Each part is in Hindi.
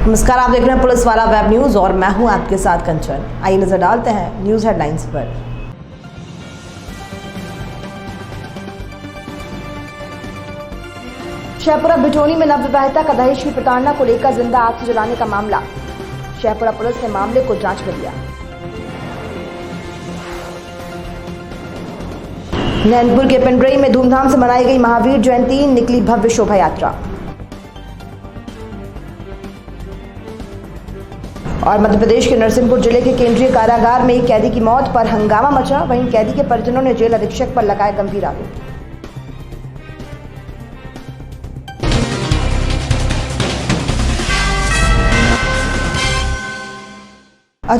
नमस्कार, आप देख रहे हैं पुलिस वाला वेब न्यूज और मैं हूं आपके साथ कंचन। आइए नजर डालते हैं न्यूज हेडलाइंस पर। शहपुरा बिठोनी में नवविवाहिता का दहेज की प्रताड़ना को लेकर जिंदा आग से जलाने का मामला। शहपुरा पुलिस ने मामले को जांच में लिया। नैनपुर के पिंडरई में धूमधाम से मनाई गई महावीर जयंती, निकली भव्य शोभा यात्रा। और मध्य प्रदेश के नरसिंहपुर जिले के केंद्रीय कारागार में एक कैदी की मौत पर हंगामा मचा। वहीं कैदी के परिजनों ने जेल अधीक्षक पर लगाए गंभीर आरोप।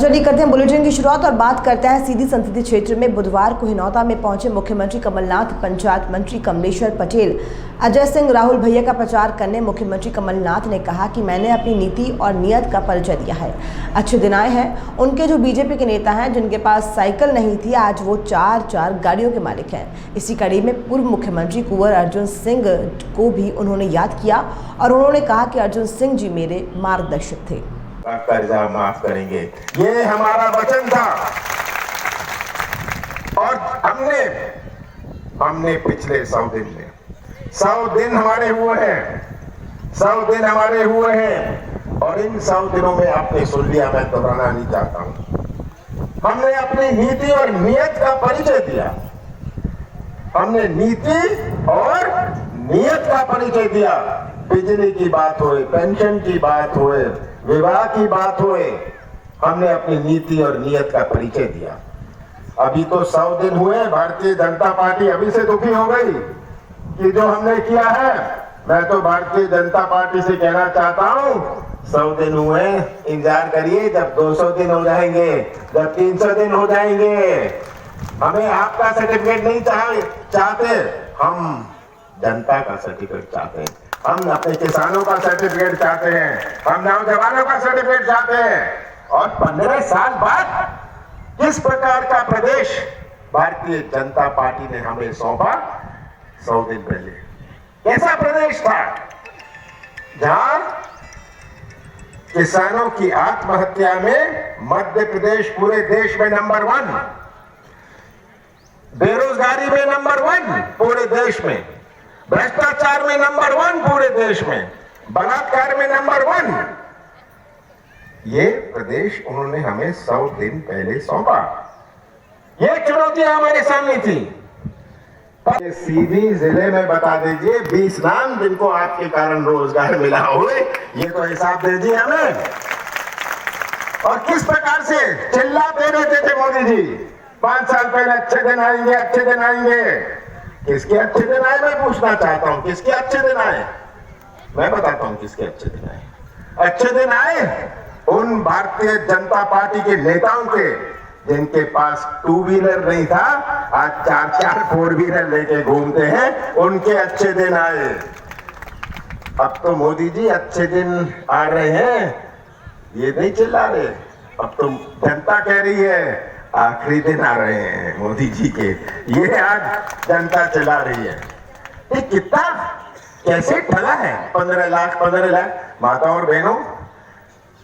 चलिए करते हैं बुलेटिन की शुरुआत और बात करते हैं सीधी संसदीय क्षेत्र में बुधवार को हिनौता में पहुंचे मुख्यमंत्री कमलनाथ। पंचायत मंत्री कमलेश्वर पटेल, अजय सिंह, राहुल भैया का प्रचार करने मुख्यमंत्री कमलनाथ ने कहा कि मैंने अपनी नीति और नियत का परिचय दिया है। अच्छे दिन आए हैं। उनके जो बीजेपी के नेता हैं जिनके पास साइकिल नहीं थी, आज वो चार गाड़ियों के मालिक हैं। इसी कड़ी में पूर्व मुख्यमंत्री कुंवर अर्जुन सिंह को भी उन्होंने याद किया और उन्होंने कहा कि अर्जुन सिंह जी मेरे मार्गदर्शक थे। कर्जा माफ करेंगे, ये हमारा वचन था। और हमने पिछले 100 दिन में 100 दिन हमारे हुए हैं, 100 दिन हमारे हुए हैं। और इन 100 दिनों में आपने सुन लिया, मैं दोहराना नहीं चाहता हूं। हमने अपनी नीति और नियत का परिचय दिया। हमने नीति और नियत का परिचय दिया। बिजली की बात होए, पेंशन की बात होए, विवाह की बात होए, हमने अपनी नीति और नियत का परिचय दिया। अभी तो 100 दिन हुए, भारतीय जनता पार्टी अभी से दुखी हो गई कि जो हमने किया है। मैं तो भारतीय जनता पार्टी से कहना चाहता हूं, 100 दिन हुए, इंतजार करिए, जब 200 दिन हो जाएंगे, जब 300 दिन हो जाएंगे, हमें आपका सर्टिफिकेट नहीं चाहते, हम जनता का सर्टिफिकेट चाहते हैं। हम अपने किसानों का सर्टिफिकेट चाहते हैं, हम नौजवानों का सर्टिफिकेट चाहते हैं। और 15 साल बाद किस प्रकार का प्रदेश भारतीय जनता पार्टी ने हमें सौंपा? 100 दिन पहले कैसा प्रदेश था, जहां किसानों की आत्महत्या में मध्य प्रदेश पूरे देश में नंबर 1, बेरोजगारी में नंबर 1 पूरे देश में, भ्रष्टाचार में नंबर 1 पूरे देश में, बलात्कार में नंबर 1। ये प्रदेश उन्होंने हमें 100 दिन पहले सौंपा। ये चुनौतियां हमारे सामने थी। सीधी जिले में बता दीजिए 20 नाम जिनको आपके कारण रोजगार मिला हुए, ये तो हिसाब दे दीजिए हमें। और किस प्रकार से चिल्लाते रहते थे मोदी जी 5 साल पहले, अच्छे दिन आएंगे, अच्छे दिन आएंगे। किसके अच्छे दिन आए, मैं पूछना चाहता हूं, किसके अच्छे दिन आए? मैं बताता हूं किसके अच्छे दिन आए। अच्छे दिन आए उन भारतीय जनता पार्टी के नेताओं के जिनके पास 2 व्हीलर नहीं था, आज 4 4 व्हीलर लेके घूमते हैं, उनके अच्छे दिन आए। अब तो मोदी जी अच्छे दिन आ रहे हैं, ये नहीं चिल्ला रहे। अब तो जनता कह रही है आखिरी दिन आ रहे हैं मोदी जी के, ये आज जनता चला रही है। ये कितना कैसे ठगा है? 15 लाख माताओं और बहनों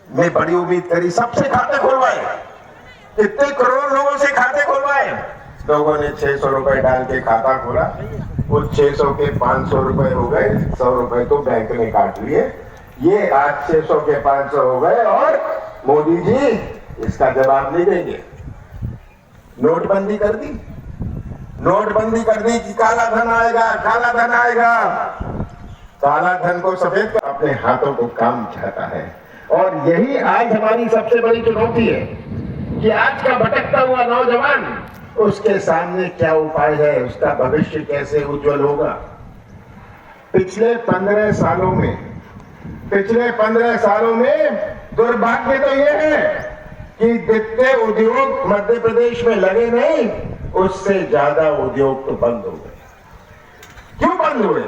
ने बड़ी उम्मीद करी, सबसे खाते खुलवाए, कितने करोड़ लोगों से खाते खुलवाए। लोगों ने 600 रुपए डाल के खाता खोला, उस 600 के 500 रुपए हो गए, 100 रुपए तो बैंक ने काट लिए। ये आज 600 के 500 हो गए और मोदी जी इसका जवाब नहीं देंगे। नोटबंदी कर दी, नोटबंदी कर दी कि काला धन आएगा, काला धन आएगा। काला धन को सफेद कर अपने हाथों को काम चाहता है। और यही आज हमारी सबसे बड़ी चुनौती है कि आज का भटकता हुआ नौजवान, उसके सामने क्या उपाय है, उसका भविष्य कैसे उज्जवल होगा। पिछले 15 सालों में दुर्भाग्य तो यह है कि जितने उद्योग मध्य प्रदेश में लगे नहीं, उससे ज्यादा उद्योग तो बंद हो गए। क्यों बंद हुए?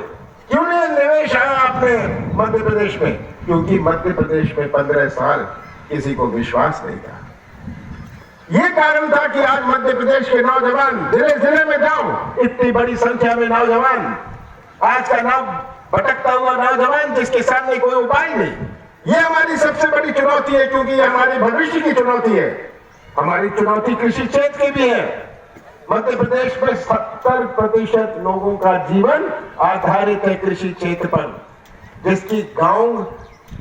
क्यों नहीं निवेश आया आपने मध्य प्रदेश में? क्योंकि मध्य प्रदेश में 15 साल किसी को विश्वास नहीं था। ये कारण था कि आज मध्य प्रदेश के नौजवान, जिले जिले में जाओ, इतनी बड़ी संख्या में नौजवान, आज का नाम भटकता हुआ नौजवान जिसके सामने कोई उपाय नहीं, ये हमारी सबसे बड़ी चुनौती है, क्योंकि ये हमारी भविष्य की चुनौती है। हमारी चुनौती कृषि क्षेत्र की भी है। मध्य प्रदेश में 70% लोगों का जीवन आधारित है कृषि क्षेत्र पर। जिसकी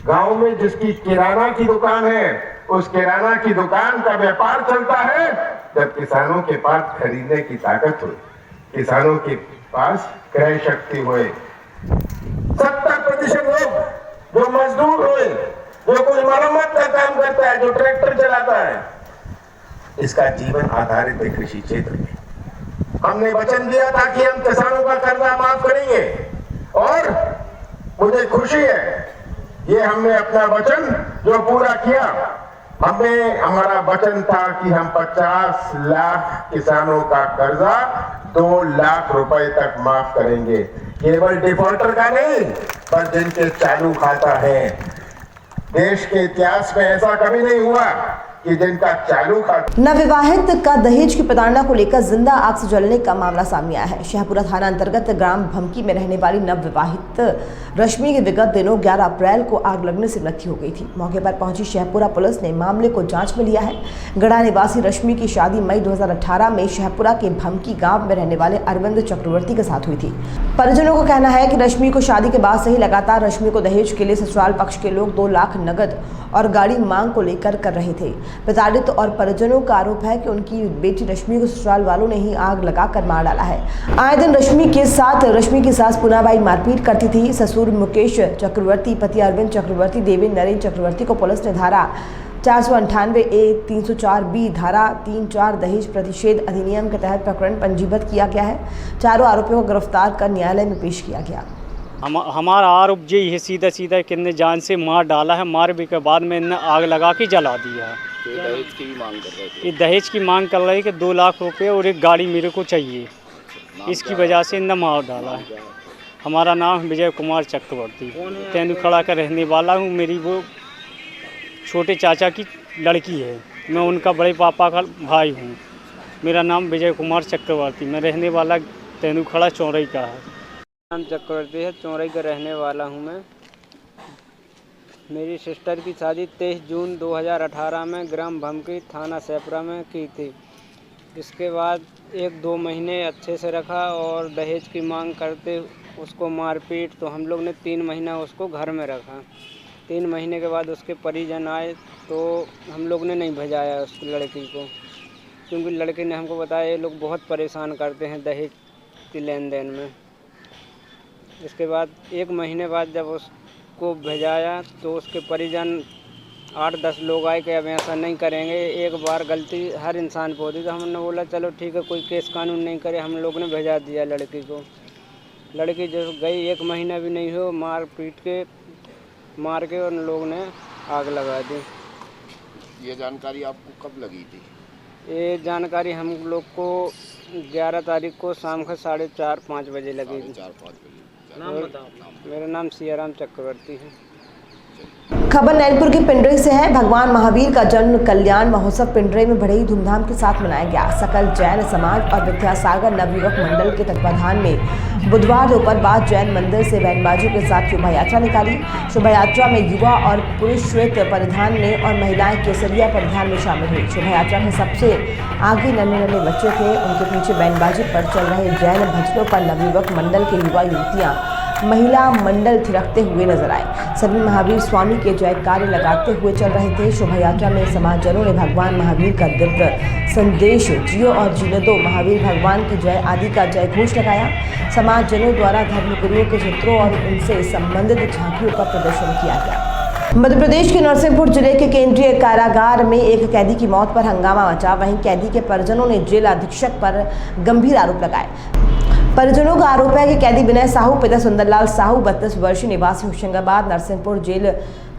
गांव में जिसकी किराना की दुकान है, उस किराना की दुकान का व्यापार चलता है जब किसानों के पास खरीदने की ताकत हो, किसानों के पास क्रय शक्ति होए। 70% लोग जो मजदूर हुए, जो कोई मरम्मत का काम करता है, जो ट्रैक्टर चलाता है, इसका जीवन आधारित है कृषि क्षेत्र में। हमने वचन दिया था कि हम किसानों का कर्जा माफ करेंगे, और मुझे खुशी है ये हमने अपना वचन जो पूरा किया। हमारा वचन था कि हम 50 लाख किसानों का कर्जा 2 लाख रुपए तक माफ करेंगे। केवल डिफॉल्टर का नहीं, पर जिनके चालू खाता है। देश के इतिहास में ऐसा कभी नहीं हुआ कि जिनका चालू खाता। नवविवाहित का दहेज की प्रताड़ना को लेकर जिंदा आग से जलने का मामला सामने आया है। शहपुरा थाना अंतर्गत ग्राम भमकी में रहने वाली नवविवाहित रश्मि की विगत दिनों 11 अप्रैल को आग लगने से मृत्यु हो गई थी। मौके पर पहुंची शहपुरा पुलिस ने मामले को जांच में लिया है। गढ़ा निवासी रश्मि की शादी मई 2018 में शहपुरा के भमकी गाँव में रहने वाले अरविंद चक्रवर्ती के साथ हुई थी। परिजनों का कहना है कि रश्मि को शादी के बाद से ही लगातार रश्मि को दहेज के लिए ससुराल पक्ष के लोग 2 लाख नगद और गाड़ी मांग को लेकर कर रहे थे। प्रताड़ित और परिजनों का आरोप है कि उनकी बेटी रश्मि को ससुराल वालों ने ही आग लगाकर मार डाला है। आए दिन रश्मि की सास पूनाबाई मारपीट करती थी। ससुर मुकेश चक्रवर्ती, पति अरविंद चक्रवर्ती, देवेंद्र नरेंद्र चक्रवर्ती को पुलिस ने धारा 498A 304B धारा 34 दहेज प्रतिषेध अधिनियम के तहत प्रकरण पंजीबद्ध किया गया है। चारों आरोपियों को गिरफ्तार कर न्यायालय में पेश किया गया। हमारा आरोप यही है सीधा कि इनने जान से मार डाला है। मारने के बाद में इनने आग लगा के जला दिया है। तो दहेज की भी मांग कर रहे थे। ये दहेज की मांग कर रहे हैं कि 2 लाख रुपए और एक गाड़ी मेरे को चाहिए। इसकी वजह से इनने मार डाला है। हमारा नाम विजय कुमार चक्रवर्ती, तेंदुखड़ा का रहने वाला हूँ। मेरी वो छोटे चाचा की लड़की है। मैं उनका बड़े पापा का भाई हूँ। मेरा नाम विजय कुमार चक्रवर्ती, मैं रहने वाला तेंदुखड़ा चौरई का है। नाम चक्रवर्ती है, चौरई का रहने वाला हूँ मैं। मेरी सिस्टर की शादी 23 जून 2018 में ग्राम भमकी थाना शहपुरा में की थी। इसके बाद 1-2 महीने अच्छे से रखा और दहेज की मांग करते उसको मारपीट, तो हम लोग ने 3 महीना उसको घर में रखा। 3 महीने के बाद उसके परिजन आए तो हम लोग ने नहीं भेजाया उस लड़की को, क्योंकि लड़के ने हमको बताया ये लोग बहुत परेशान करते हैं दहेज की लेन देन में। इसके बाद 1 महीने बाद जब उसको भेजाया तो उसके परिजन 8-10 लोग आए कि अब ऐसा नहीं करेंगे, एक बार गलती हर इंसान को होती। तो हमने बोला चलो ठीक है, कोई केस कानून नहीं करे। हम लोग ने भेजा दिया लड़की को। लड़की जब गई 1 महीना भी नहीं हो, मार के उन लोग ने आग लगा दी। ये जानकारी आपको कब लगी थी? ये जानकारी हम लोग को 11 तारीख को शाम का 4:30-5 बजे लगी थी। 4-5 बजे। नाम बताओ। मेरा नाम सियाराम चक्रवर्ती है। खबर नैनपुर के पिंडरे से है। भगवान महावीर का जन्म कल्याण महोत्सव पिंडरे में बड़े ही धूमधाम के साथ मनाया गया। सकल जैन समाज और विद्यासागर नवयुवक मंडल के तत्वाधान में बुधवार दोपहर बाद जैन मंदिर से बैंडबाजों के साथ शोभा यात्रा निकाली। शोभा यात्रा में युवा और पुरुष श्वेत परिधान में और महिलाएं केसरिया परिधान में शामिल हुई। शोभा यात्रा में सबसे आगे नन्हे बच्चे थे। उनके पीछे बैंडबाजी पर चल रहे जैन भजनों पर नवयुवक मंडल के युवा युवतियाँ महिला मंडल थिरकते हुए नजर आए। सभी महावीर स्वामी के जयकारे लगाते हुए चल रहे थे। शोभा यात्रा में समाजजनों ने भगवान महावीर का दिव्य संदेश जियो और जीने दो, महावीर भगवान की जय आदि का जय घोष लगाया। समाजजनों द्वारा धर्मगुरुओं के चित्रों और उनसे संबंधित झांकियों का प्रदर्शन किया गया। मध्य प्रदेश के नरसिंहपुर जिले के केंद्रीय कारागार में एक कैदी की मौत पर हंगामा मचा। वहीं कैदी के परिजनों ने जेल अधीक्षक पर गंभीर आरोप लगाए। परिजनों का आरोप है कि कैदी विनय साहू पिता सुंदरलाल साहू 32 वर्षीय निवासी होशंगाबाद नरसिंहपुर जेल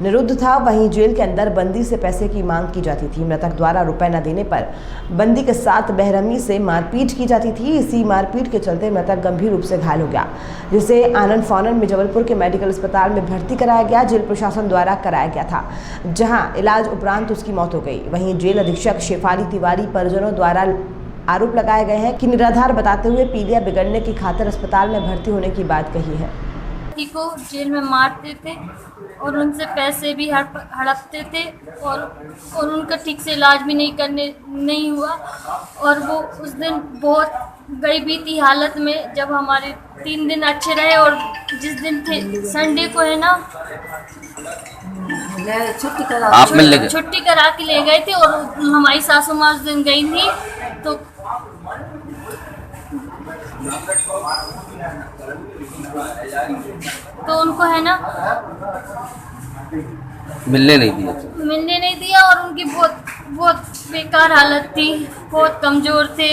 निरुद्ध था। वहीं जेल के अंदर बंदी से पैसे की मांग की जाती थी। मृतक द्वारा रुपए न देने पर बंदी के साथ बेरहमी से मारपीट की जाती थी। इसी मारपीट के चलते मृतक गंभीर रूप से घायल हो गया, जिसे आनंद फानन में जबलपुर के मेडिकल अस्पताल में भर्ती कराया गया। जेल प्रशासन द्वारा कराया गया था, जहाँ इलाज उपरांत उसकी मौत हो गई। वहीं जेल अधीक्षक शेफाली तिवारी परिजनों द्वारा आरोप लगाए गए हैं कि निराधार बताते हुए पीलिया बिगड़ने की खातिर अस्पताल में भर्ती होने की बात कही है। पति को जेल में मारते थे और उनसे पैसे भी हड़पते थे और उनका ठीक से इलाज भी नहीं हुआ। और वो उस दिन बहुत गरीबी हालत में, जब हमारे 3 दिन अच्छे रहे और जिस दिन थे संडे को है ना छुट्टी करा के ले गए थे और हमारी सासू माँ उस दिन गई थी तो उनको है ना मिलने नहीं दिया और उनकी बहुत बेकार हालत थी, बहुत कमजोर थे।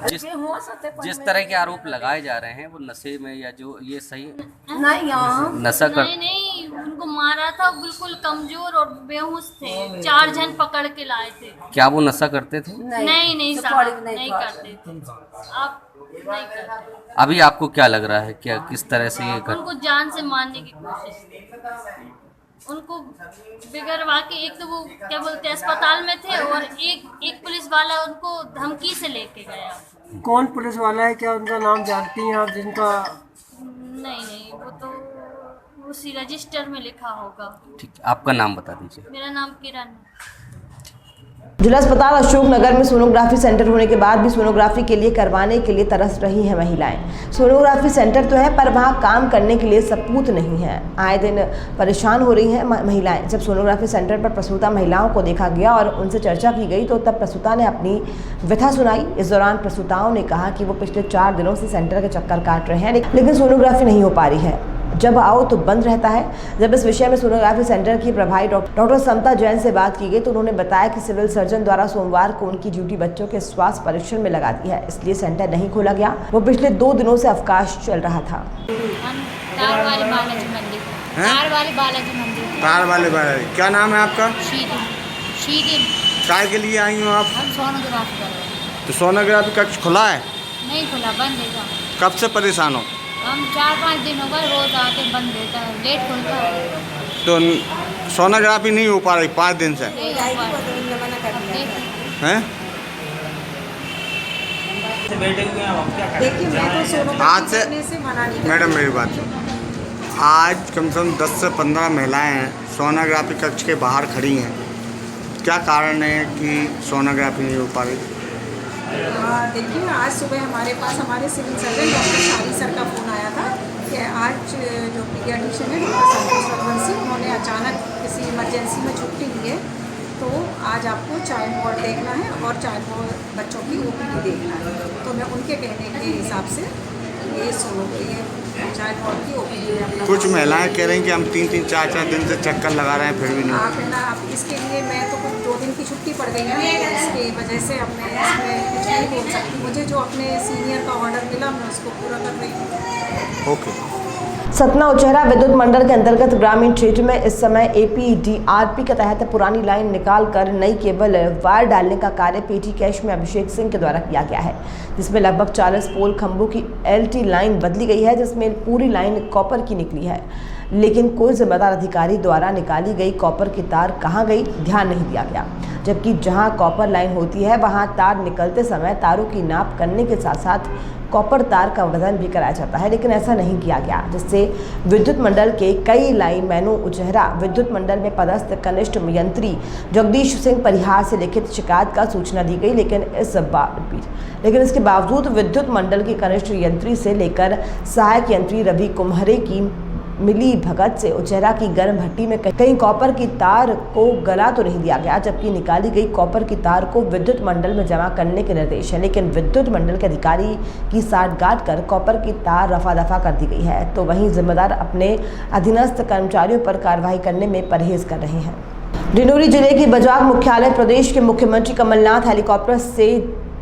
जिस तरह के आरोप लगाए जा रहे हैं वो नशे में या जो ये सही नहीं नशा कर नहीं उनको मारा था, बिल्कुल कमजोर और बेहोश थे। 4 जन पकड़ के लाए थे। क्या वो नशा करते थे? नहीं साहब नहीं करते थे। आप नहीं करते। अभी आपको क्या लग रहा है, क्या किस तरह से ये उनको जान से मारने की कोशिश, उनको बिगड़वा के, एक तो वो क्या बोलते हैं अस्पताल में थे और एक पुलिस वाला उनको धमकी से लेके गया। कौन पुलिस वाला है, क्या उनका नाम जानती हैं आप जिनका? नहीं वो तो उसी रजिस्टर में लिखा होगा। ठीक, आपका नाम बता दीजिए। मेरा नाम किरण। जिला अस्पताल अशोकनगर में सोनोग्राफी सेंटर होने के बाद भी सोनोग्राफी के लिए करवाने के लिए तरस रही हैं महिलाएं। सोनोग्राफी सेंटर तो है पर वहां काम करने के लिए सपूत नहीं है। आए दिन परेशान हो रही हैं महिलाएं। जब सोनोग्राफी सेंटर पर प्रसूता महिलाओं को देखा गया और उनसे चर्चा की गई तो तब प्रसूता ने अपनी व्यथा सुनाई। इस दौरान प्रसूताओं ने कहा कि वो पिछले 4 दिनों से सेंटर के चक्कर काट रहे हैं लेकिन सोनोग्राफी नहीं हो पा रही है। जब आओ तो बंद रहता है। जब इस विषय में सोनोग्राफी सेंटर की प्रभारी डॉक्टर समता जैन से बात की गई तो उन्होंने बताया कि सिविल सर्जन द्वारा सोमवार को उनकी ड्यूटी बच्चों के स्वास्थ्य परीक्षण में लगा दी है, इसलिए सेंटर नहीं खोला गया। वो पिछले 2 दिनों से अवकाश चल रहा था। तार वाले बालाजी मंदिर। तार वाले बालाजी, क्या नाम है आपका? शीरिन। काय के लिए आई हो आप? हम सोनोग्राफी कर रहे हैं। तो सोनोग्राफी कक्ष खुला है? नहीं खुला, बंद है। कब से परेशान हो? हम 4-5 दिन हो गए, रोज आते बंद रहता है, लेट खुलता है। तो सोनोग्राफी नहीं हो पा रही 5 दिन से? हैं? आज से मैडम मेरी बात, आज कम से कम 10 से 15 महिलाएं सोनोग्राफी कक्ष के बाहर खड़ी हैं। क्या कारण है कि सोनोग्राफी नहीं हो पा रही? देखिए, आज सुबह हमारे पास हमारे सिविल सर्जन डॉक्टर शाही सर का फ़ोन आया था कि आज जो पीडियाट्रिशियन है डॉक्टर संतोष रघुवंशी, उन्होंने अचानक किसी इमरजेंसी में छुट्टी ली है, तो आज आपको चाइल्ड वार्ड देखना है और चाइल्ड वार्ड बच्चों की OPD देखना है। तो मैं उनके कहने के हिसाब से ये चाइल्ड वार्ड की OPD है। कुछ महिलाएं कह रही हैं कि हम 3-3, 4-4 दिन से चक्कर लगा रहे हैं फिर भी नहीं। आप है ना, आप इसके लिए मैं तो कुछ 2 दिन की छुट्टी पड़ गई है, इसकी वजह से अब मैं इसमें कुछ नहीं बोल सकती। मुझे जो अपने सीनियर का ऑर्डर मिला मैं उसको पूरा कर रही हूँ। ओके। सतना उचेहरा विद्युत मंडल के अंतर्गत ग्रामीण क्षेत्र में इस समय APDRP के तहत पुरानी लाइन निकालकर नई केबल वायर डालने का कार्य पेटी कैश में अभिषेक सिंह के द्वारा किया गया है, जिसमें लगभग 40 पोल खंभों की LT लाइन बदली गई है, जिसमें पूरी लाइन कॉपर की निकली है। लेकिन कोई जिम्मेदार अधिकारी द्वारा निकाली गई कॉपर की तार कहां गई, ध्यान नहीं दिया गया। जबकि जहां कॉपर लाइन होती है वहां तार निकलते समय तारों की नाप करने के साथ साथ कॉपर तार का वजन भी कराया जाता है, लेकिन ऐसा नहीं किया गया, जिससे विद्युत मंडल के कई लाइनमैनों उचेहरा विद्युत मंडल में पदस्थ कनिष्ठ यंत्री जगदीश सिंह परिहार से लिखित शिकायत का सूचना दी गई। लेकिन इसके बावजूद विद्युत मंडल के कनिष्ठ यंत्री से लेकर सहायक यंत्री रवि कुम्हरे की मिली भगत से उचेहरा की गर्म भट्टी में कहीं कॉपर की तार को गला तो नहीं दिया गया, जबकि निकाली गई कॉपर की तार को विद्युत मंडल में जमा करने के निर्देश है, लेकिन विद्युत मंडल के अधिकारी की साठगांठ कर कॉपर की तार रफा दफा कर दी गई है। तो वहीं जिम्मेदार अपने अधीनस्थ कर्मचारियों पर कार्रवाई करने में परहेज कर रहे हैं। डिंडोरी जिले की बजाग मुख्यालय प्रदेश के मुख्यमंत्री कमलनाथ हेलीकॉप्टर से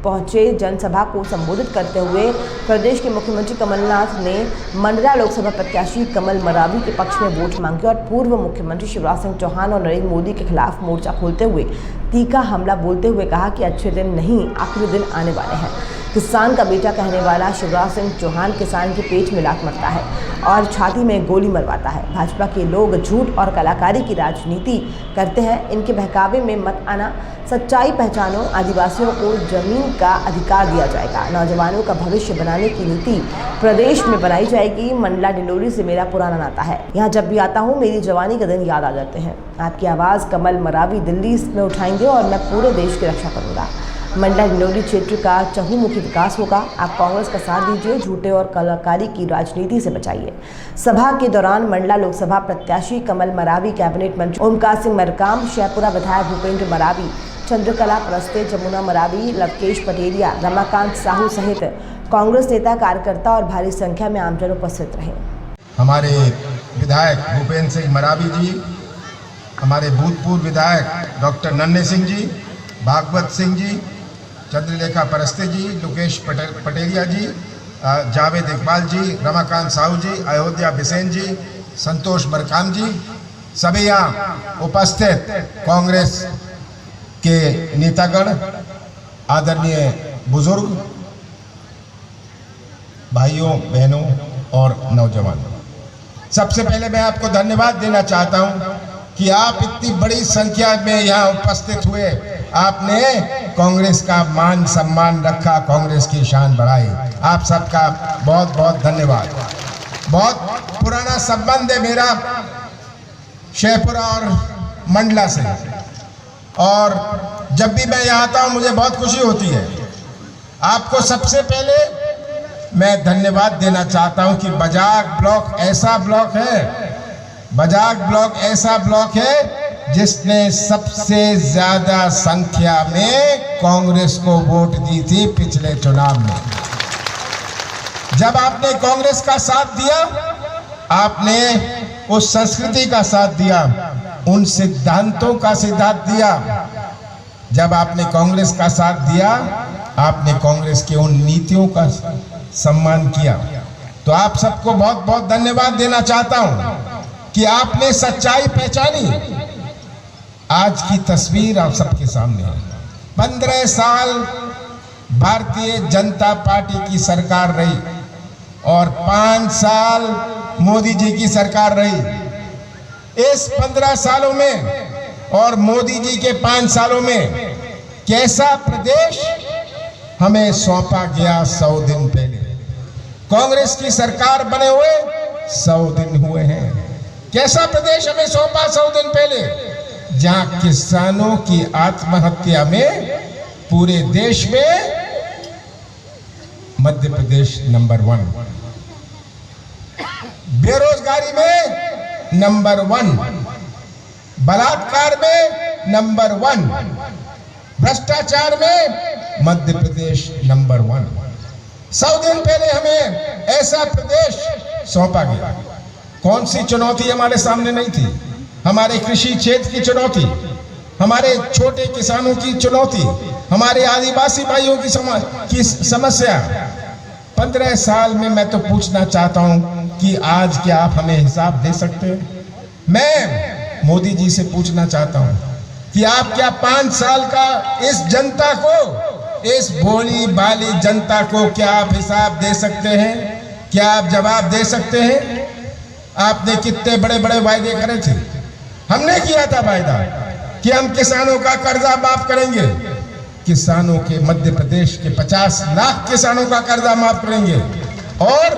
पहुंचे जनसभा को संबोधित करते हुए प्रदेश के मुख्यमंत्री कमलनाथ ने मंडला लोकसभा प्रत्याशी कमल मरावी के पक्ष में वोट मांगे और पूर्व मुख्यमंत्री शिवराज सिंह चौहान और नरेंद्र मोदी के खिलाफ मोर्चा खोलते हुए तीखा हमला बोलते हुए कहा कि अच्छे दिन नहीं आखिरी दिन आने वाले हैं। किसान का बेटा कहने वाला शिवराज सिंह चौहान किसान के पेट में लात मारता है और छाती में गोली मरवाता है। भाजपा के लोग झूठ और कलाकारी की राजनीति करते हैं। इनके बहकावे में मत आना, सच्चाई पहचानो। आदिवासियों को जमीन का अधिकार दिया जाएगा। नौजवानों का भविष्य बनाने की नीति प्रदेश में बनाई जाएगी। मंडला डिंडोरी से मेरा पुराना नाता है। यहाँ जब भी आता हूँ मेरी जवानी के दिन याद आ जाते हैं। आपकी आवाज़ कमल मरावी दिल्ली में उठाएंगे और मैं पूरे देश की रक्षा करूँगा। मंडला डिंडोरी क्षेत्र का चहुमुखी विकास होगा। आप कांग्रेस का साथ दीजिए, झूठे और कलाकारी की राजनीति से बचाइए। सभा के दौरान मंडला लोकसभा प्रत्याशी कमल मरावी, कैबिनेट मंत्री ओमकार सिंह मरकाम, शेखपुरा विधायक भूपेंद्र मरावी, चंद्रकला परस्ते, जमुना मरावी, लवकेश पटेलिया, रमाकांत साहू सहित कांग्रेस नेता, कार्यकर्ता और भारी संख्या में आमजन उपस्थित रहे। हमारे विधायक भूपेंद्र सिंह मरावी जी, हमारे भूतपूर्व विधायक डॉक्टर नन्हे सिंह जी, भागवत सिंह जी, चंद्रलेखा परस्ते जी, लोकेश पटेलिया जी, जावेद इकबाल जी, रमाकांत साहू जी, अयोध्या बिसेन जी, संतोष मरकाम जी, सभी यहाँ उपस्थित कांग्रेस के नेतागण, आदरणीय बुजुर्ग भाइयों बहनों और नौजवानों, सबसे पहले मैं आपको धन्यवाद देना चाहता हूं कि आप इतनी बड़ी संख्या में यहाँ उपस्थित हुए। आपने कांग्रेस का मान सम्मान रखा, कांग्रेस की शान बढ़ाई। आप सबका बहुत बहुत धन्यवाद। बहुत पुराना संबंध है मेरा शेखपुरा और मंडला से, और जब भी मैं यहाँ आता हूँ मुझे बहुत खुशी होती है। आपको सबसे पहले मैं धन्यवाद देना चाहता हूँ कि बजाग ब्लॉक ऐसा ब्लॉक है जिसने सबसे ज्यादा संख्या में कांग्रेस को वोट दी थी पिछले चुनाव में। जब आपने कांग्रेस का साथ दिया, आपने उस संस्कृति का साथ दिया, उन सिद्धांतों का साथ दिया। जब आपने कांग्रेस का साथ दिया, आपने कांग्रेस के उन नीतियों का सम्मान किया। तो आप सबको बहुत बहुत धन्यवाद देना चाहता हूं कि आपने सच्चाई पहचानी। आज की तस्वीर आप सबके सामने है। 15 साल भारतीय जनता पार्टी की सरकार रही और 5 साल मोदी जी की सरकार रही। इस 15 सालों में और मोदी जी के 5 सालों में कैसा प्रदेश हमें सौंपा गया 100 दिन पहले। कांग्रेस की सरकार बने हुए 100 दिन हुए हैं। कैसा प्रदेश हमें सौंपा 100 दिन पहले, जहां किसानों की आत्महत्या में पूरे देश में मध्य प्रदेश नंबर 1, बेरोजगारी में नंबर 1, बलात्कार में नंबर 1, भ्रष्टाचार में मध्य प्रदेश नंबर 1। 100 दिन पहले हमें ऐसा प्रदेश सौंपा गया। कौन सी चुनौती हमारे सामने नहीं थी? हमारे कृषि क्षेत्र की चुनौती, हमारे छोटे किसानों की चुनौती, हमारे आदिवासी भाइयों की समस्या। 15 साल में मैं तो पूछना चाहता हूं कि आज क्या आप हमें हिसाब दे सकते हैं? मैं मोदी जी से पूछना चाहता हूं कि आप क्या 5 साल का इस जनता को, इस भोली भाली जनता को क्या आप हिसाब दे सकते हैं? क्या आप जवाब दे सकते हैं? आपने कितने बड़े बड़े वायदे करे थे। हमने किया था वायदा कि हम किसानों का कर्जा माफ करेंगे। किसानों के, मध्य प्रदेश के 50 लाख किसानों का कर्जा माफ करेंगे, और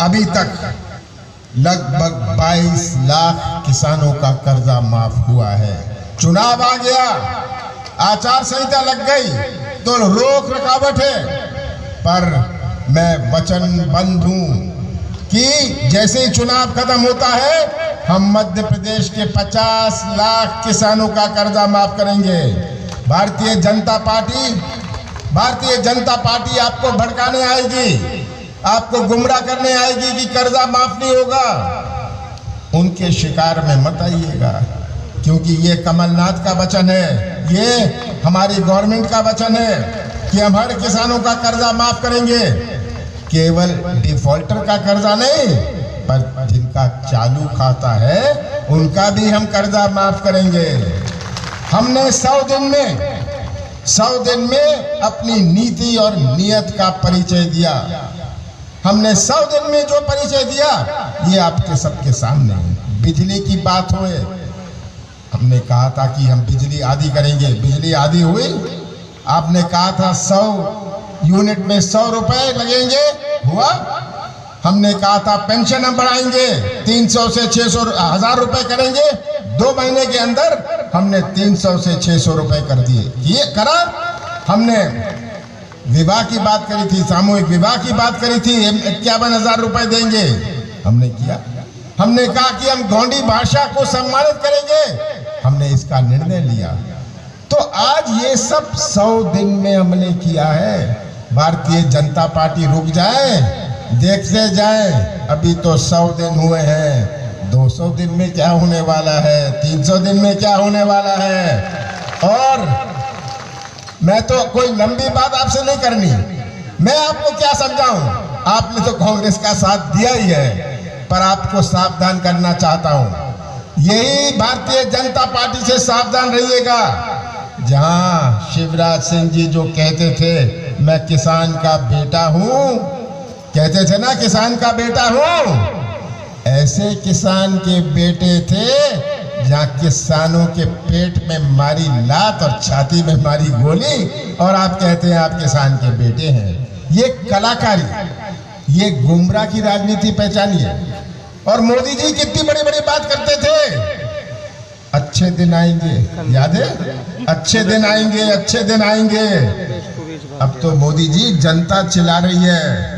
अभी तक लगभग 22 लाख किसानों का कर्जा माफ हुआ है। चुनाव आ गया, आचार संहिता लग गई तो रोक रकावट है, पर मैं वचनबद्ध हूं कि जैसे ही चुनाव खत्म होता है हम मध्य प्रदेश के 50 लाख किसानों का कर्जा माफ करेंगे। भारतीय जनता पार्टी आपको भड़काने आएगी, आपको गुमराह करने आएगी कि कर्जा माफ नहीं होगा। उनके शिकार में मत आइएगा, क्योंकि ये कमलनाथ का वचन है, ये हमारी गवर्नमेंट का वचन है कि हम हर किसानों का कर्जा माफ करेंगे। केवल डिफॉल्टर का कर्जा नहीं, पर जिनका चालू खाता है उनका भी हम कर्जा माफ करेंगे। हमने 100 दिन में 100 दिन में अपनी नीति और नियत का परिचय दिया। हमने 100 दिन में जो परिचय दिया ये आपके सबके सामने है। बिजली की बात हुए, हमने कहा था कि हम बिजली आधी करेंगे, बिजली आधी हुई। आपने कहा था 100 यूनिट में 100 रुपए लगेंगे, हुआ। हमने कहा था पेंशन हम बढ़ाएंगे, 300 से 600 1000 रुपए करेंगे। 2 महीने के अंदर हमने 300 से 600 रुपए कर दिए। ये करा। हमने विवाह की बात करी थी, सामूहिक विवाह की बात करी थी, 51,000 रुपए देंगे, हमने किया। हमने कहा कि हम गोंडी भाषा को सम्मानित करेंगे, हमने इसका निर्णय लिया। तो आज ये सब 100 दिन में हमने किया है। भारतीय जनता पार्टी रुक जाए, देखते जाए, अभी तो 100 दिन हुए हैं, 200 दिन में क्या होने वाला है, 300 दिन में क्या होने वाला है। और मैं तो कोई लंबी बात आपसे नहीं करनी, मैं आपको क्या समझाऊं, आपने तो कांग्रेस का साथ दिया ही है, पर आपको सावधान करना चाहता हूं। यही भारतीय जनता पार्टी से सावधान रहिएगा। जहां शिवराज सिंह जी जो कहते थे मैं किसान का बेटा हूं, कहते थे ना किसान का बेटा हूं, ऐसे किसान के बेटे थे जहां किसानों के पेट में मारी लात और छाती में मारी गोली, और आप कहते हैं आप किसान के बेटे हैं। ये कलाकारी, ये गुमराह की राजनीति पहचानिए। और मोदी जी कितनी बड़ी बड़ी बात करते थे, अच्छे दिन आएंगे, याद है, अच्छे दिन आएंगे, अच्छे दिन आएंगे। अब तो मोदी जी जनता चिल्ला रही है,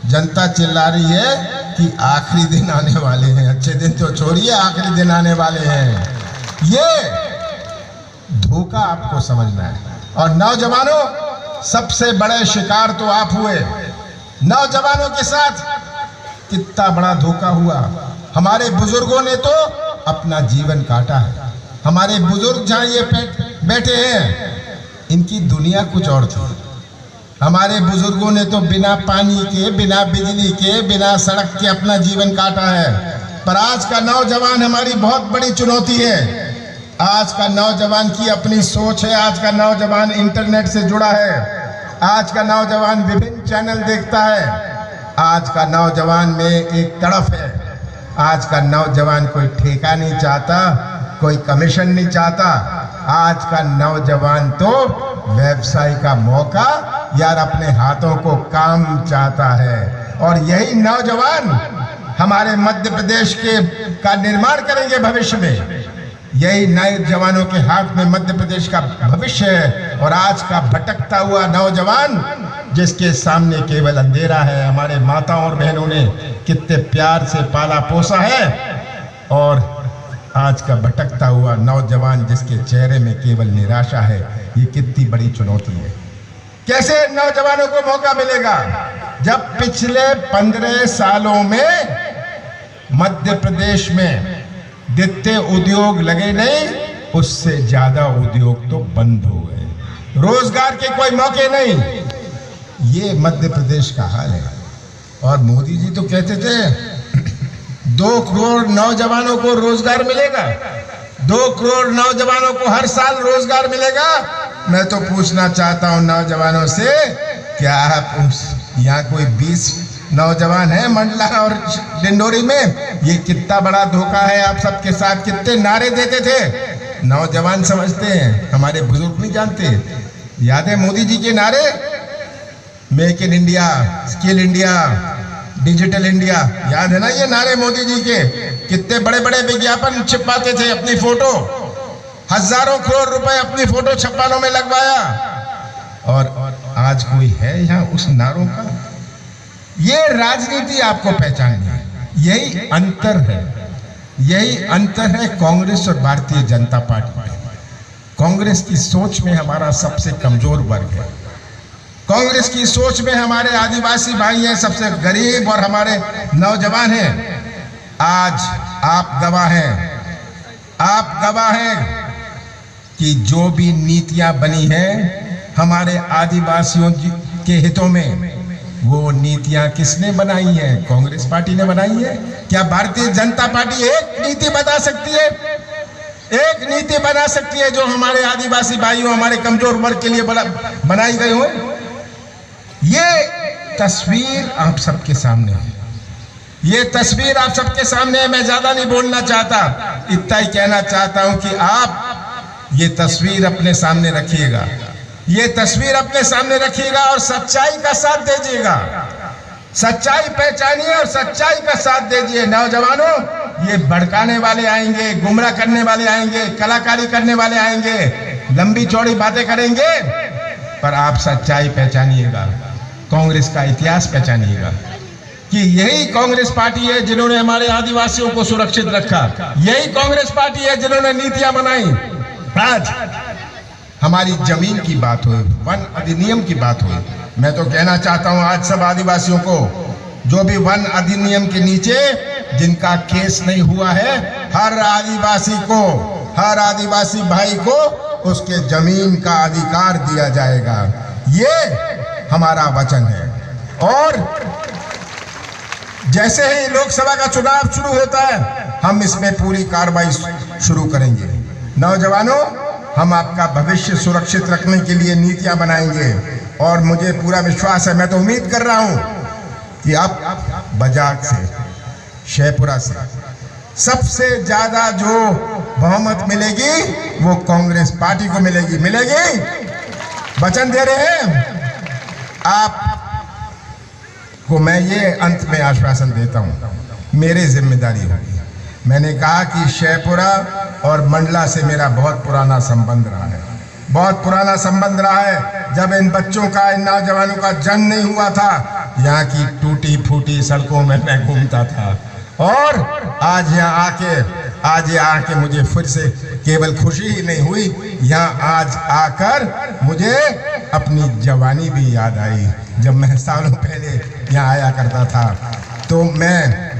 जनता चिल्ला रही है कि आखिरी दिन आने वाले हैं। अच्छे दिन तो छोड़िए, आखिरी दिन आने वाले हैं। ये धोखा आपको समझना है। और नौजवानों, सबसे बड़े शिकार तो आप हुए। नौजवानों के साथ कितना बड़ा धोखा हुआ। हमारे बुजुर्गों ने तो अपना जीवन काटा है। हमारे बुजुर्ग जहाँ ये बैठे हैं, इनकी दुनिया कुछ और थी। हमारे बुजुर्गों ने तो बिना पानी के, बिना बिजली के, बिना सड़क के अपना जीवन काटा है। पर आज का नौजवान हमारी बहुत बड़ी चुनौती है। आज का नौजवान की अपनी सोच है। आज का नौजवान इंटरनेट से जुड़ा है। आज का नौजवान विभिन्न चैनल देखता है। आज का नौजवान में एक तड़फ है। आज का नौजवान कोई ठेका नहीं चाहता, कोई कमीशन नहीं चाहता। आज का नौजवान तो व्यवसाय का मौका, यार अपने हाथों को काम चाहता है। और यही नौजवान हमारे मध्य प्रदेश का निर्माण करेंगे भविष्य में। यही नए जवानों के हाथ में मध्य प्रदेश का भविष्य है। और आज का भटकता हुआ नौजवान जिसके सामने केवल अंधेरा है, हमारे माताओं और बहनों ने कितने प्यार से पाला पोसा है, और आज का भटकता हुआ नौजवान जिसके चेहरे में केवल निराशा है, ये कितनी बड़ी चुनौती है। कैसे नौजवानों को मौका मिलेगा जब पिछले 15 सालों में मध्य प्रदेश में जितने उद्योग लगे नहीं, उससे ज्यादा उद्योग तो बंद हो गए। रोजगार के कोई मौके नहीं। ये मध्य प्रदेश का हाल है। और मोदी जी तो कहते थे 2 करोड़ नौजवानों को रोजगार मिलेगा, 2 करोड़ नौजवानों को हर साल रोजगार मिलेगा। मैं तो पूछना चाहता हूं नौजवानों से, क्या आप यहाँ कोई 20 नौजवान हैं मंडला और डिंडोरी में? ये कितना बड़ा धोखा है आप सबके साथ। कितने नारे देते थे, नौजवान समझते हैं, हमारे बुजुर्ग नहीं जानते। याद है मोदी जी के नारे, make in India, skill India, digital India, याद है ना ये नारे मोदी जी के? कितने बड़े बड़े विज्ञापन छिपाते थे, अपनी फोटो, हजारों करोड़ रुपए अपनी फोटो छपानों में लगवाया। और आज कोई है यहाँ उस नारों का? ये राजनीति आपको पहचाननी है। यही अंतर है, यही अंतर है कांग्रेस और भारतीय जनता पार्टी में। कांग्रेस की सोच में हमारा सबसे कमजोर वर्ग है। कांग्रेस की सोच में हमारे आदिवासी भाई हैं, सबसे गरीब, और हमारे नौजवान हैं। आज आप गवाह हैं, आप गवाह हैं कि जो भी नीतियां बनी हैं हमारे आदिवासियों के हितों में, वो नीतियां किसने बनाई हैं? कांग्रेस पार्टी ने बनाई है। क्या भारतीय जनता पार्टी एक नीति बता सकती है? एक नीति बना सकती है जो हमारे आदिवासी भाइयों, हमारे कमजोर वर्ग के लिए बनाई गई हो। ये तस्वीर आप सबके सामने है, ये तस्वीर आप सबके सामने है। मैं ज्यादा नहीं बोलना चाहता, इतना ही कहना चाहता हूं कि आप ये तस्वीर अपने सामने रखिएगा, ये तस्वीर अपने सामने रखिएगा और सच्चाई का साथ दीजिएगा। सच्चाई पहचानिए और सच्चाई का साथ दीजिए। नौजवानों, ये भड़काने वाले आएंगे, गुमराह करने वाले आएंगे, कलाकारी करने वाले आएंगे, लंबी चौड़ी बातें करेंगे, पर आप सच्चाई पहचानिएगा, कांग्रेस का इतिहास पहचानिएगा कि यही कांग्रेस पार्टी है जिन्होंने हमारे आदिवासियों को सुरक्षित रखा, यही कांग्रेस पार्टी है जिन्होंने नीतियां बनाई। आज हमारी जमीन की बात हो, वन अधिनियम की बात हो, मैं तो कहना चाहता हूं आज सब आदिवासियों को, जो भी वन अधिनियम के नीचे जिनका केस नहीं हुआ है, हर आदिवासी को, हर आदिवासी भाई को उसके जमीन का अधिकार दिया जाएगा। ये हमारा वचन है। और जैसे ही लोकसभा का चुनाव शुरू होता है, हम इसमें पूरी कार्रवाई शुरू करेंगे। नौजवानों, हम आपका भविष्य सुरक्षित रखने के लिए नीतियां बनाएंगे और मुझे पूरा विश्वास है, मैं तो उम्मीद कर रहा हूं कि अब बजाज से, शेपुरा से सबसे ज्यादा जो बहुमत मिलेगी वो कांग्रेस पार्टी को मिलेगी। वचन दे रहे हैं आप को। मैं ये अंत में आश्वासन देता हूं, मेरी जिम्मेदारी होगी। मैंने कहा कि शेपुरा और मंडला से मेरा बहुत पुराना संबंध रहा है, बहुत पुराना संबंध रहा है। जब इन बच्चों का, इन नौजवानों का जन्म नहीं हुआ था, यहाँ की टूटी फूटी सड़कों में मैं घूमता था। और आज यहाँ आके मुझे फिर से केवल खुशी ही नहीं हुई, यहाँ आज आकर मुझे अपनी जवानी भी याद आई, जब मैं सालों पहले यहाँ आया करता था। तो मैं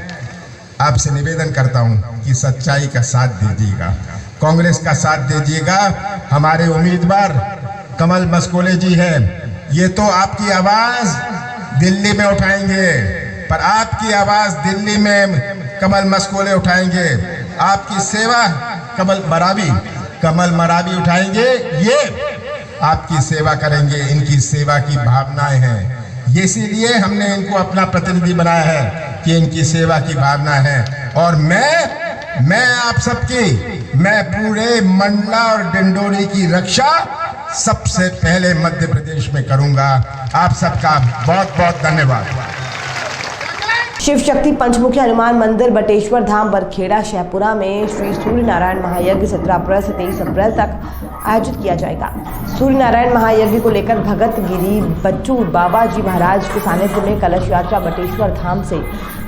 आपसे निवेदन करता हूँ कि सच्चाई का साथ दीजिएगा, कांग्रेस का साथ दीजिएगा। हमारे उम्मीदवार कमल मस्कोले जी हैं, ये तो आपकी आवाज़ दिल्ली में उठाएंगे, पर आपकी आवाज़ दिल्ली में कमल मस्कोले उठाएंगे, आपकी सेवा कमल मरावी उठाएंगे, ये आपकी सेवा करेंगे। इनकी सेवा की भावनाएं हैं, इसीलिए हमने इनको अपना प्रतिनिधि बनाया है कि इनकी सेवा की भावना है। और मैं आप सबकी, मैं पूरे मंडला और डिंडोरी की रक्षा सबसे पहले मध्य प्रदेश में करूंगा। आप सबका बहुत बहुत धन्यवाद। शिव शक्ति पंचमुखी हनुमान मंदिर बटेश्वर धाम बरखेड़ा शेपुरा में श्री सूर्य नारायण महायज्ञ 17 अप्रैल से 23 अप्रैल तक आयोजित किया जाएगा। सूर्य नारायण महायज्ञ को लेकर भगत गिरी बच्चू बाबा जी महाराज के सानिध्य में कलश यात्रा बटेश्वर धाम से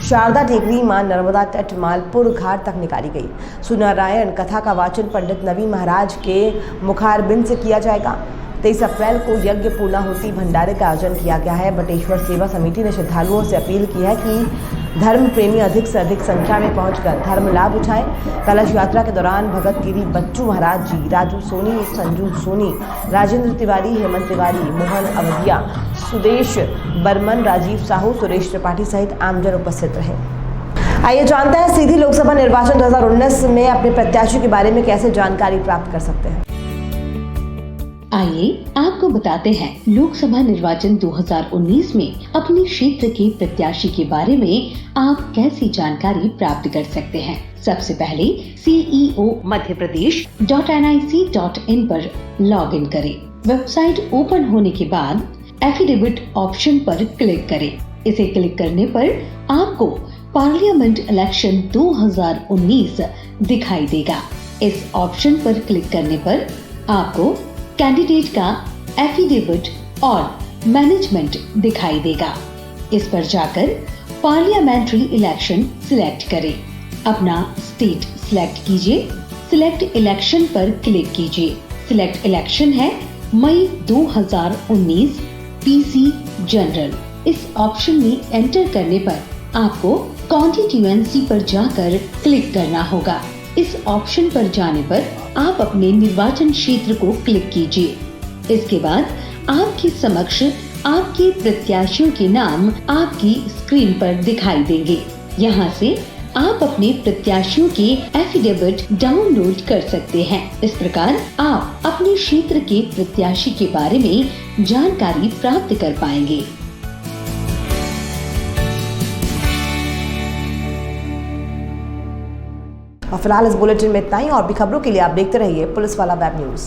शारदा टेकरी मां नर्मदा तट मालपुर घाट तक निकाली गई। सूर्य नारायण कथा का वाचन पंडित नवीन महाराज के मुखारबिंद से किया जाएगा। 23 अप्रैल को यज्ञ पूर्णाहुति भंडारे का आयोजन किया गया है। बटेश्वर सेवा समिति ने श्रद्धालुओं से अपील की है कि धर्म प्रेमी अधिक से अधिक संख्या में पहुंचकर धर्म लाभ उठाएं। कलश यात्रा के दौरान भगत गिरी बच्चू महाराज जी, राजू सोनी, संजू सोनी, राजेंद्र तिवारी, हेमंत तिवारी, मोहन अवधिया, सुदेश बर्मन, राजीव साहू, सुरेश त्रिपाठी सहित आमजन उपस्थित रहे। आइए जानते हैं सीधी लोकसभा निर्वाचन 2019 में अपने प्रत्याशी के बारे में कैसे जानकारी प्राप्त कर सकते हैं। आइए आपको बताते हैं लोकसभा निर्वाचन 2019 में अपने क्षेत्र के प्रत्याशी के बारे में आप कैसी जानकारी प्राप्त कर सकते हैं। सबसे पहले CEO madhyapradesh.nic.in पर लॉगिन करें। वेबसाइट ओपन होने के बाद एफिडेविट ऑप्शन पर क्लिक करें। इसे क्लिक करने पर आपको पार्लियामेंट इलेक्शन 2019 दिखाई देगा। इस ऑप्शन पर क्लिक करने पर आपको कैंडिडेट का एफिडेविट और मैनेजमेंट दिखाई देगा। इस पर जाकर पार्लियामेंट्री इलेक्शन सिलेक्ट करें। अपना स्टेट सिलेक्ट कीजिए। सिलेक्ट इलेक्शन पर क्लिक कीजिए। सिलेक्ट इलेक्शन है मई 2019 PC जनरल। इस ऑप्शन में एंटर करने पर आपको कॉन्स्टिट्यूएंसी पर जाकर क्लिक करना होगा। इस ऑप्शन पर जाने पर आप अपने निर्वाचन क्षेत्र को क्लिक कीजिए। इसके बाद आपके समक्ष आपके प्रत्याशियों के नाम आपकी स्क्रीन पर दिखाई देंगे। यहाँ से आप अपने प्रत्याशियों के एफिडेविट डाउनलोड कर सकते हैं। इस प्रकार आप अपने क्षेत्र के प्रत्याशी के बारे में जानकारी प्राप्त कर पाएंगे। और फिलहाल इस बुलेटिन में इतना ही। और भी खबरों के लिए आप देखते रहिए पुलिस वाला वेब न्यूज।